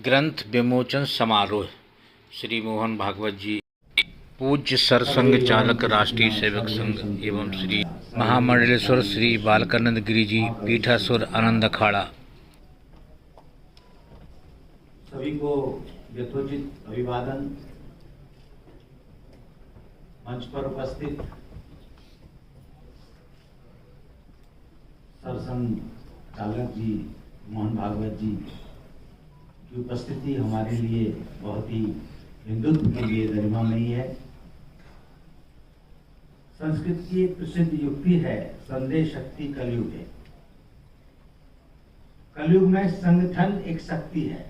ग्रंथ विमोचन समारोह श्री मोहन भागवत जी पूज्य सरसंघ चालक राष्ट्रीय सेवक संघ एवं श्री महामंडलेश्वर श्री बालकानंद गिरी जी पीठासुर आनंद अखाड़ा। सभी को यथोचित अभिवादन। मंच पर उपस्थित सरसंघ चालक जी मोहन भागवत जी की उपस्थिति हमारे लिए बहुत ही हिंदुत्व के लिए गरिमामयी है। संस्कृत की एक प्रसिद्ध युक्ति है, संदेह शक्ति कलयुग है। कलयुग में संगठन एक शक्ति है।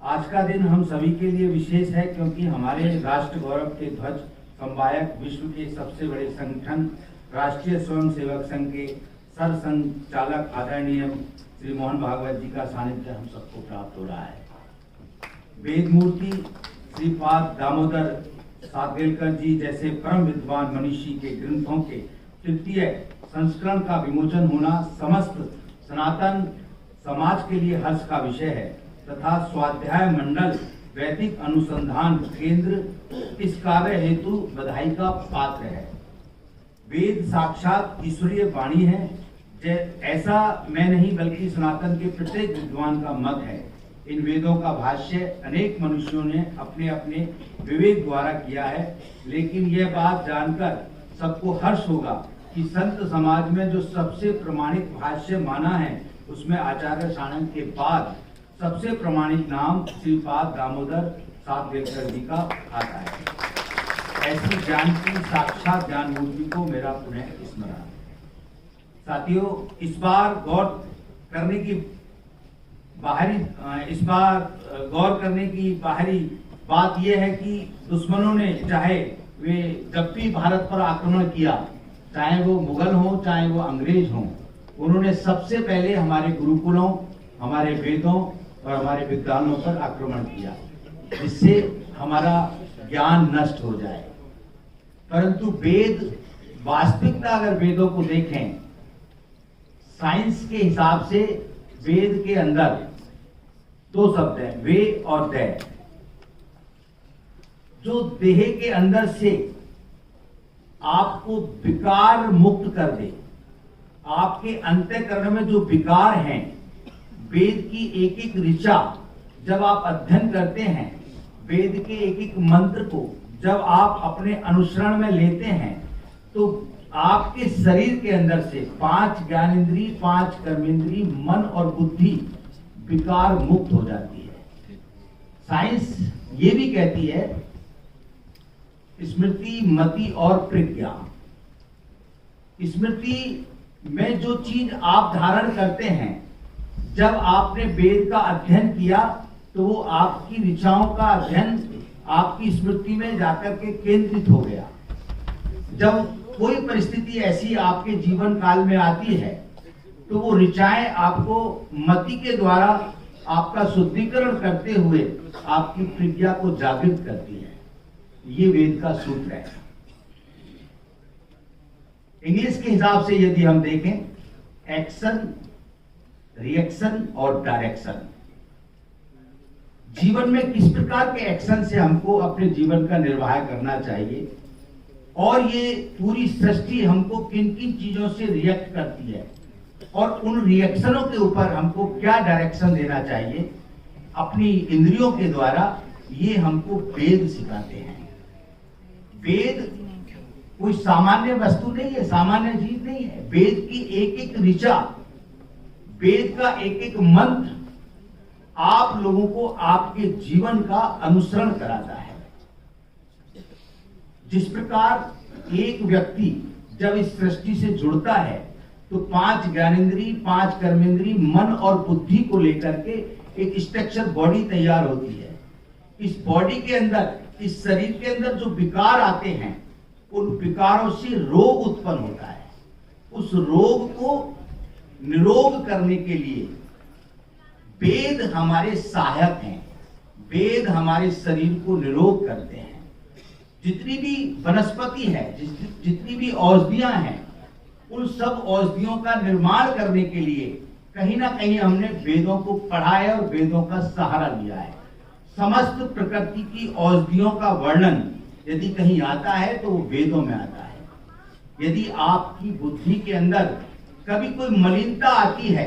आज का दिन हम सभी के लिए विशेष है क्योंकि हमारे राष्ट्र गौरव के ध्वज संवाहक विश्व के सबसे बड़े संगठन राष्ट्रीय स्वयंसेवक संघ के सरसंघ चालक आदरणीय श्री मोहन भागवत जी का सानिध्य हम सबको प्राप्त हो रहा है। वेद मूर्ति श्रीपाद दामोदर सातवेलकर जी जैसे परम विद्वान मनीषी के ग्रंथों के तृतीय संस्करण का विमोचन होना समस्त सनातन समाज के लिए हर्ष का विषय है तथा स्वाध्याय मंडल वैदिक अनुसंधान केंद्र इस कार्य हेतु बधाई का पात्र है। वेद साक्षात ईश्वरीय वाणी है, ऐसा मैं नहीं बल्कि सनातन के प्रत्येक विद्वान का मत है। इन वेदों का भाष्य अनेक मनुष्यों ने अपने अपने विवेक द्वारा किया है, लेकिन यह बात जानकर सबको हर्ष होगा कि संत समाज में जो सबसे प्रमाणिक भाष्य माना है उसमें आचार्य साणंद के बाद सबसे प्रमाणिक नाम श्रीपाद दामोदर सातवेलकर जी का आता है। ऐसी ज्ञान की साक्षात ज्ञान मूर्ति को मेरा पुनः स्मरण। साथियों, इस बार गौर करने की बाहरी बात यह है कि दुश्मनों ने चाहे वे जब भी भारत पर आक्रमण किया, चाहे वो मुगल हो चाहे वो अंग्रेज हो, उन्होंने सबसे पहले हमारे गुरुकुलों, हमारे वेदों और हमारे विद्वानों पर आक्रमण किया जिससे हमारा ज्ञान नष्ट हो जाए। परंतु वेद वास्तविकता अगर वेदों को देखें, साइंस के हिसाब से वेद के अंदर दो शब्द हैं, वे और दय। जो देह के अंदर से आपको विकार मुक्त कर दे, आपके अंतःकरण में जो विकार हैं, वेद की एक एक ऋचा जब आप अध्ययन करते हैं, वेद के एक एक मंत्र को जब आप अपने अनुसरण में लेते हैं, तो आपके शरीर के अंदर से 5 ज्ञानेंद्री, 5 कर्मेंद्री, मन और बुद्धि विकार मुक्त हो जाती है। साइंस ये भी कहती है स्मृति, मति और प्रज्ञा। स्मृति में जो चीज आप धारण करते हैं, जब आपने वेद का अध्ययन किया तो वो आपकी ऋचाओं का अध्ययन आपकी स्मृति में जाकर के केंद्रित हो गया। जब कोई परिस्थिति ऐसी आपके जीवन काल में आती है तो वो ऋचाएं आपको मति के द्वारा आपका शुद्धिकरण करते हुए आपकी प्रज्ञा को जागृत करती है। ये वेद का सूत्र है। इंग्लिश के हिसाब से यदि हम देखें, एक्शन, रिएक्शन और डायरेक्शन। जीवन में किस प्रकार के एक्शन से हमको अपने जीवन का निर्वाह करना चाहिए और ये पूरी सृष्टि हमको किन किन चीजों से रिएक्ट करती है और उन रिएक्शनों के ऊपर हमको क्या डायरेक्शन देना चाहिए अपनी इंद्रियों के द्वारा, ये हमको वेद सिखाते हैं। वेद कोई सामान्य वस्तु नहीं है, सामान्य चीज नहीं है। वेद की एक एक ऋचा, वेद का एक एक मंत्र आप लोगों को आपके जीवन का अनुसरण कराता है। जिस प्रकार एक व्यक्ति जब इस सृष्टि से जुड़ता है तो 5 ज्ञानेंद्री, 5 कर्मेंद्री, मन और बुद्धि को लेकर के एक स्ट्रक्चर बॉडी तैयार होती है। इस बॉडी के अंदर, इस शरीर के अंदर जो विकार आते हैं, उन विकारों से रोग उत्पन्न होता है। उस रोग को निरोग करने के लिए वेद हमारे सहायक हैं। वेद हमारे शरीर को निरोग करते हैं। जितनी भी वनस्पति है, जितनी भी औषधियां हैं, उन सब औषधियों का निर्माण करने के लिए कहीं ना कहीं हमने वेदों को पढ़ा है और वेदों का सहारा लिया है। समस्त प्रकृति की औषधियों का वर्णन यदि कहीं आता है तो वो वेदों में आता है। यदि आपकी बुद्धि के अंदर कभी कोई मलिनता आती है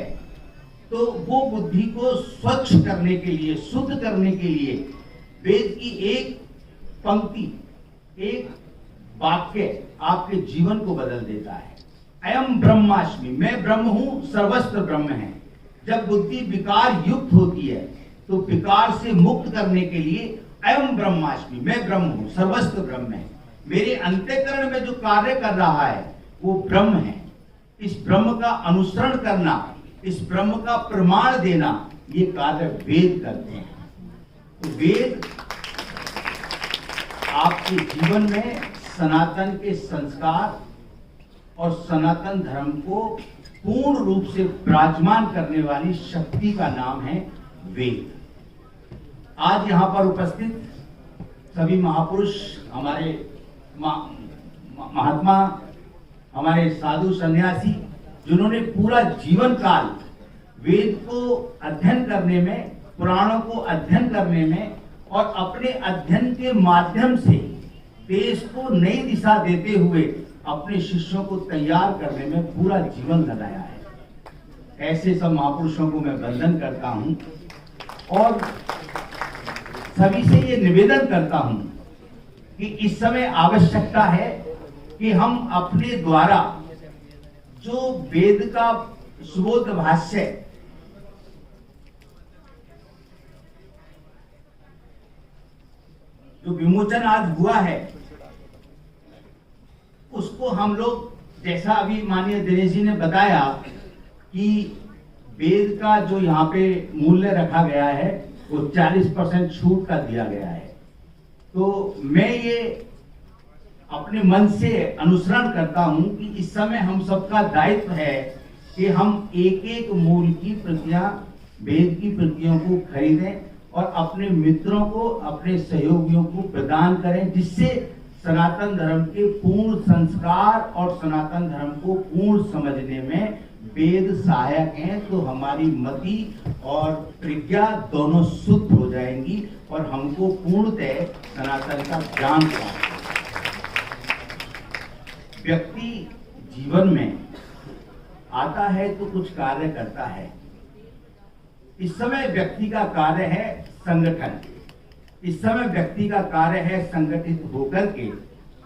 तो वो बुद्धि को स्वच्छ करने के लिए, शुद्ध करने के लिए वेद की एक पंक्ति, एक वाक्य आपके जीवन को बदल देता है। अयम ब्रह्मास्मि, मैं ब्रह्म हूं, सर्वस्त्र ब्रह्म है। जब बुद्धि विकार युक्त होती है तो विकार से मुक्त करने के लिए अयम ब्रह्मास्मि, मैं ब्रह्म हूं, सर्वस्त्र ब्रह्म है। मेरे अंतःकरण में जो कार्य कर रहा है वो ब्रह्म है। इस ब्रह्म का अनुसरण करना, इस ब्रह्म का प्रमाण देना, ये कार्य वेद करते हैं। तो वेद आपके जीवन में सनातन के संस्कार और सनातन धर्म को पूर्ण रूप से विराजमान करने वाली शक्ति का नाम है वेद। आज यहाँ पर उपस्थित सभी महापुरुष, हमारे महात्मा, हमारे साधु सन्यासी, जिन्होंने पूरा जीवन काल वेद को अध्ययन करने में, पुराणों को अध्ययन करने में और अपने अध्ययन के माध्यम से देश को नई दिशा देते हुए अपने शिष्यों को तैयार करने में पूरा जीवन लगाया है। ऐसे सब महापुरुषों को मैं वंदन करता हूं और सभी से ये निवेदन करता हूं कि इस समय आवश्यकता है कि हम अपने द्वारा जो वेद का सुबोध भाष्य जो विमोचन आज हुआ है उसको हम लोग, जैसा अभी माननीय दिनेश जी ने बताया कि वेद का जो यहाँ पे मूल्य रखा गया है वो 40% छूट का दिया गया है। तो मैं ये अपने मन से अनुसरण करता हूं कि इस समय हम सबका दायित्व है कि हम एक एक मूल की प्रतियां, वेद की प्रतियों को खरीदें और अपने मित्रों को, अपने सहयोगियों को प्रदान करें, जिससे सनातन धर्म के पूर्ण संस्कार और सनातन धर्म को पूर्ण समझने में वेद सहायक हैं। तो हमारी मति और प्रज्ञा दोनों शुद्ध हो जाएंगी और हमको पूर्णतः सनातन का ज्ञान प्राप्त होगा। व्यक्ति जीवन में आता है तो कुछ कार्य करता है। इस समय व्यक्ति का कार्य है संगठन। इस समय व्यक्ति का कार्य है संगठित होकर के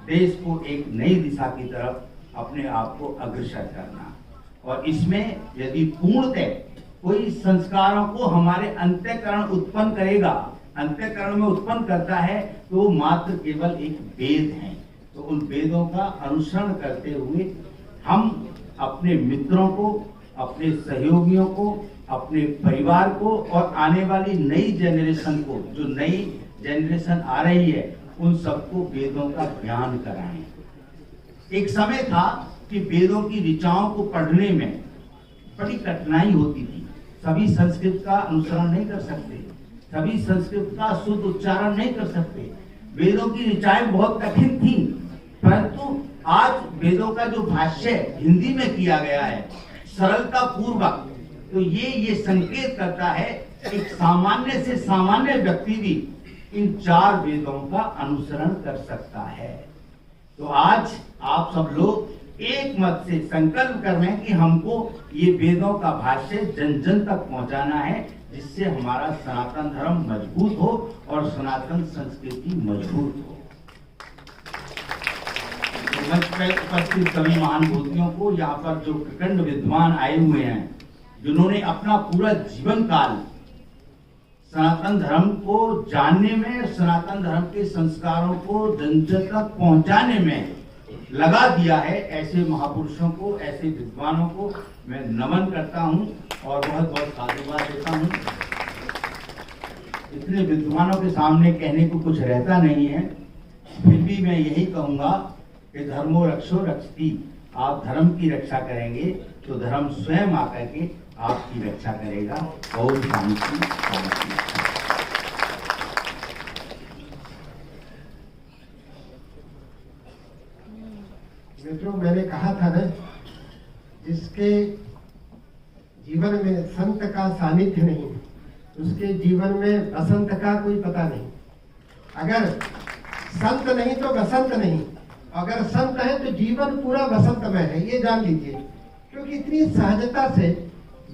देश को एक नई दिशा की तरफ अपने आप को अग्रसर करना। और इसमें यदि पूर्णतः कोई संस्कारों को हमारे अंतःकरण उत्पन्न करेगा, अंतःकरण में उत्पन्न करता है, तो वो मात्र केवल एक वेद है। तो उन वेदों का अनुसरण करते हुए हम अपने मित्रों को, अपने सहयोगियों को, अपने परिवार को और आने वाली नई जनरेशन को, जो नई जनरेशन आ रही है, उन सबको वेदों का ज्ञान कराएं। एक समय था कि वेदों की ऋचाओं को पढ़ने में बड़ी कठिनाई होती थी। सभी संस्कृत का अनुसरण नहीं कर सकते, सभी संस्कृत का शुद्ध उच्चारण नहीं कर सकते। वेदों की ऋचाएं बहुत कठिन थी, परंतु आज वेदों का जो भाष्य हिंदी में किया गया है सरलता पूर्वक, तो ये संकेत करता है एक सामान्य से सामान्य व्यक्ति भी इन 4 वेदों का अनुसरण कर सकता है। तो आज आप सब लोग एक मत से संकल्प कर रहे हैं कि हमको ये वेदों का भाष्य जन जन तक पहुंचाना है, जिससे हमारा सनातन धर्म मजबूत हो और सनातन संस्कृति मजबूत हो। मंच पर उपस्थित सभी महानुभूतियों को, यहाँ पर जो प्रखंड विद्वान आए हुए हैं, जिन्होंने अपना पूरा जीवन काल सनातन धर्म को जानने में, सनातन धर्म के संस्कारों को जन जन तक पहुंचाने में लगा दिया है, ऐसे महापुरुषों को, ऐसे विद्वानों को मैं नमन करता हूं और बहुत बहुत साधुवाद देता हूं। इतने विद्वानों के सामने कहने को कुछ रहता नहीं है, फिर भी मैं यही कहूंगा कि धर्मो रक्षो रक्षति। आप धर्म की रक्षा करेंगे तो धर्म स्वयं आकर के आपकी रक्षा करेगा। और शांति। मित्रों, मैंने कहा था ना, जिसके जीवन में संत का सानिध्य नहीं, उसके जीवन में बसंत का कोई पता नहीं। अगर संत नहीं तो बसंत नहीं, अगर संत है तो जीवन पूरा बसंतमय है, ये जान लीजिए। क्योंकि इतनी सहजता से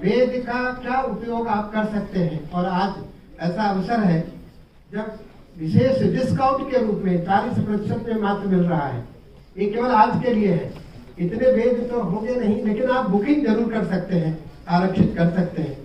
वेद का क्या उपयोग आप कर सकते हैं। और आज ऐसा अवसर है जब विशेष डिस्काउंट के रूप में 40% में मात्र मिल रहा है। ये केवल आज के लिए है, इतने वेद तो होंगे नहीं, लेकिन आप बुकिंग जरूर कर सकते हैं, आरक्षित कर सकते हैं।